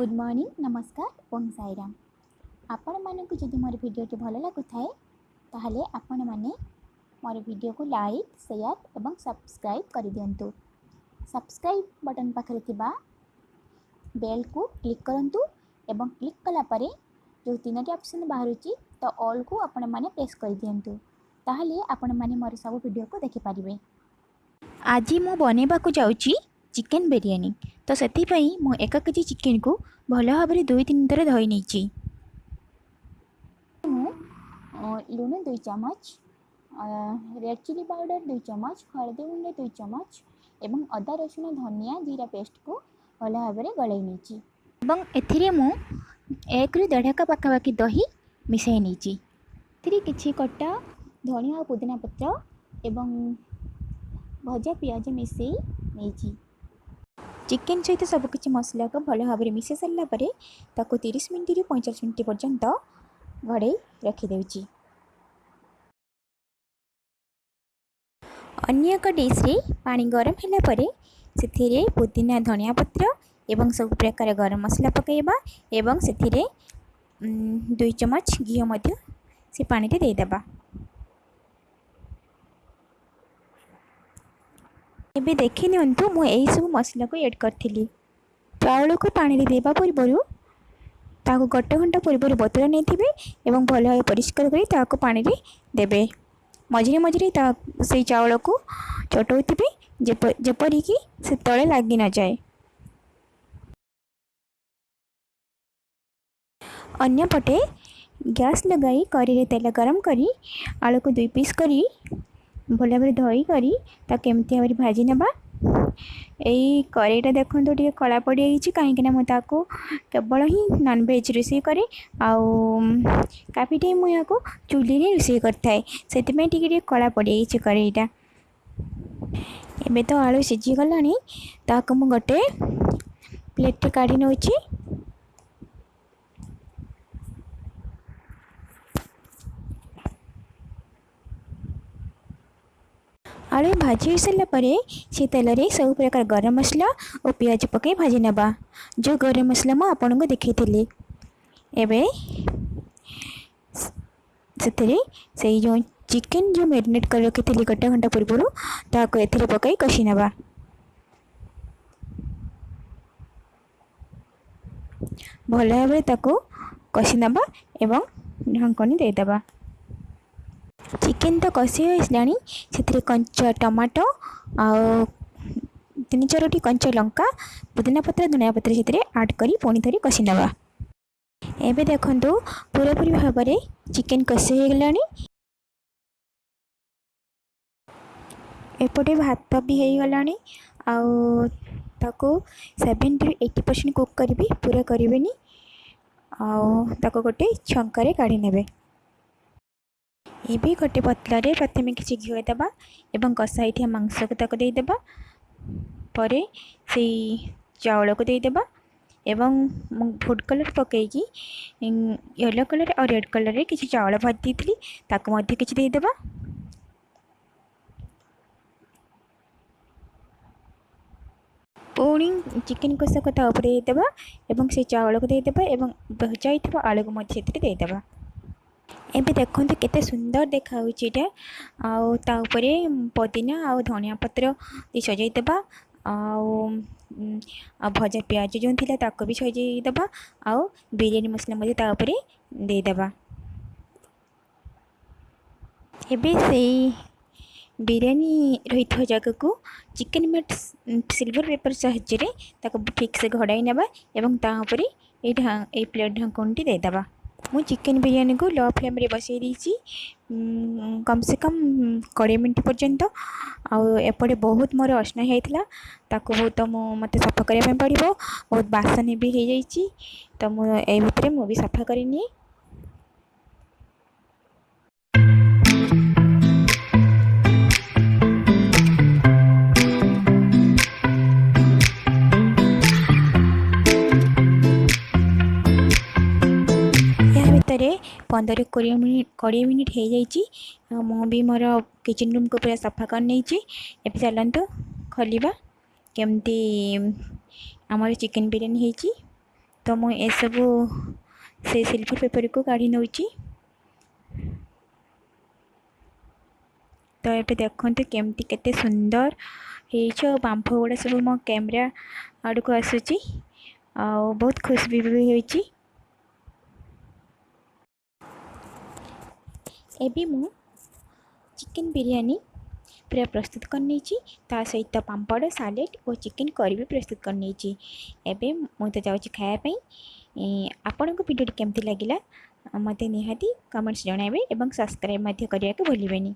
Good morning नमस्कार ओम साईराम। आपण मानक जदि मोर भिडियोटी भल लगुए ताहले आपण माने मोर भिडियो को लाइक शेयर एवं सब्सक्राइब कर दियंतु। सब्सक्राइब बटन पाखरे थिबा बेल को क्लिक करंतु एवं क्लिक कला परे जो तीनोटी ऑप्शन बाहरुची तो ऑल को आपण माने प्रेस कर दियंतु। ताहले आपण माने मोर सब भिडियो को देखि परिबे। आज मु बनेबा को जाउची चिकेन बिरयानी। तो से मु 1 केजी चिकेन को भल भाव 2-3 थर धोई नहीं। लुण 2 चमच, रेड चिली पाउडर 2 चमच, हल्दी गुंड 2 चमच एवं अदा रसुण धनिया जीरा पेस्ट को भल भाव गलाई नहीं। एथिरे मु 1 ରୁ 1.5 कप पाखापाखि दही मिसाई नहीं। किछि कटा धनिया और पुदीना पत्र एवं भजा पियाज मिसई नहीं। चिकेन सहित सबकि मसला को भल भाव मिसई सारा 30 मिनट ରୁ 45 मिनट पर्यंत घड़े रखिदे। अन्य एक डिश रे पानी गरम होला परे से पुदीना धनिया पत्र एवं सब प्रकार गरम मसला पकाइबा एवं से 2 चमच घी मध्य से पानी रे देदेबा। एबे देखि नियंतु मु एई सब मसला को ऐड करथिली। चाउल को पानी रे देबा पूर्व ताको 1 घंटा पूर्व बतुरा नहीं एवं भल भाव परिष्कार करी ताको पानी रे देबे। मझे मझे से चाउल को चटौथिबे जेपरी कि से तले लागी न जाए। अन्य पटे गैस लगाई करी रे तेल गरम करी आलू को 2 पीस करी भल भाव धोई करी केमती भाव भाजी नेबा। यही करेईटा देखो टे कला पड़ कहीं मुझे केवल ही नॉनवेज रोषे करे काफी टाइम मुझे चूल्ही रे रोषे करथाए से कला पड़ करेईटा। एबे तो आलू सीझी गलानी ताको मु गोटे प्लेट काढ़ी नौची। आलू भाजी हो सारा से तेल रे सब प्रकार गरम मसला और पियाज पकई भाजी नेबा। जो गरम मसला मु आपन को देखैथिली। एबे से जो चिकेन जो मैरिनेट कर रखी 1 घंटा पूर्व ताको एथिरे पकई कषि नेबा। भल भाव ताको कषि नेबा एवं ढंकनी देदेबा। चिकेन तो कषि होइसलानी से कंचा टमाटो आ 3-4टी कंचा लंका पुदीना पत्र धनिया पत्र से आड करी पुणी थरी कषि नेबा। एबे देखंतु पूरापूरी भाव में चिकेन कषि हो गलानी। एपटे भात भी हो गलानी ताको 70-80% कुक करी पूरा करेनि ताको गोटे छंका काढ़ी नेबे। ये भी गोटे पतलारे प्रथम किसी घी देबा एवं कषाई मांस को ताको देदेबा परे से चावल को देदेबा एवं फूड कलर पकईकी येलो कलर और रेड कलर रे किसी चावल भाजी थी ताको मध्य किसी देदेबा। पुणी चिकेन कषा को ता ऊपर देदेबा एवं से चावल को देदेबा एवं भजा आलू को मध्य देदेबा। एबे देखते केते सुंदर देखा ता ऊपर पुदीना आ धनिया पत्र सजाई देबा भजा प्याज जो थिला ताको भी सजाई देबा बिरयानी मसला मध्य ता ऊपर देदेबा। एबे से बिरयानी रही जगह को चिकेन मैट सिल्वर पेपर साहाय्य ताको ठीक से घड़ाई नेबा एवं ता ऊपर ए प्लेट ढंकनी देदेबा। मु चिकेन बिरयानी को लो फ्लेम रे बसई दीची कम से कम 20 मिनट पर्यंत एपटे बहुत मोर असना होता ताको बहुत मत सफा करने पड़ो बहुत बासन भी हो जाइए तो मुझे भितर मुझे सफा करनी। भितर 15-20 मिनिट हो जाइए मु भी मोर किचन रूम को पूरा सफा कर नहीं। एबे चलते खोलिबा केमती आमर चिकेन बिरयानी होइची। तो मु एसबू से सिल्वर पेपर को काढ़ी नौची। तो ये देखते केमती केते सुंदर हो बांफ गुड़ा सब मो कैमरा आड़ को आसूची आ बहुत खुश भी होईची। एबी मु चिकन बिरयानी पूरा प्रस्तुत करनी ता सहित पापड़ सालेड और चिकन करी भी प्रस्तुत करनी। एबे मु तो जाऊँ खायापी। आपण को वीडियो केमती लगिला मते निहाती कमेंट्स जणाइबे एवं सब्सक्राइब करने को भूलिबेनी।